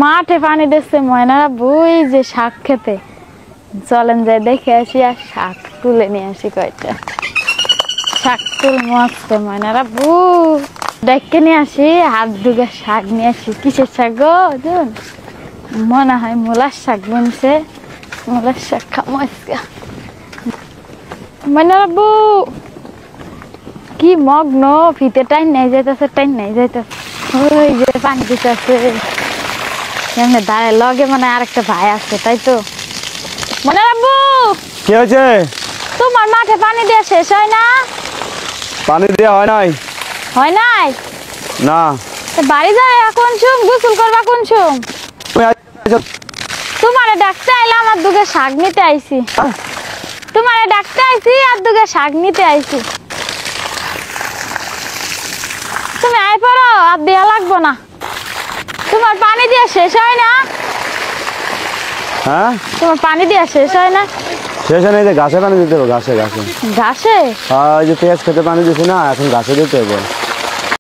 মাঠে পানি দিচ্ছে ময়নারা বই যে শাক খেতে, চলেন যাই দেখে আসি আর শাক তুলে নিয়ে আসি কয়টা। শাক তুল মস্তে ময়নারা বু ডেকে নিয়ে আসি, হাত দুগে শাক নিয়ে আসি। কিসের শাক গো? মনে হয় মূলার শাক বুনছে, মূলার শাক খামো আজকে। ময়নারা বু কি মগ্ন, ফিতে টাইন নেই যাইতেছে, টাইন নেই যাইতেছে। ওই যে পানি দিতেছে এমনি দাঁড়ায়, লগে মানে আরেকটা ভাই আছে, তাই তো? মনে রাখবো কি হয়েছে? তোমার মাঠে পানি দেওয়া শেষ হয় না? পানি দেওয়া হয় নাই। হয় নাই? না। বাড়ি যায় এখন শুম, গোসল করবা কোন শুম? তোমারে ডাকতে আইলাম, আমার দুগে শাক নিতে আইছি। তোমারে ডাকতে আইছি আর দুগে শাক নিতে আইছি। তুমি আই পারো, আর দেয়া লাগবো না। তোমার পানি দেওয়া শেষ হয় না? হ্যাঁ, তোমার পানি দেওয়া শেষ হয় না? শেষ নেই, যে গাছে পানি দিতে হবে। ঘাসে ঘাসে ঘাসে? ওই যে পেঁয়াজ খেতে পানি দিছি না, এখন ঘাসে দিতে হবে।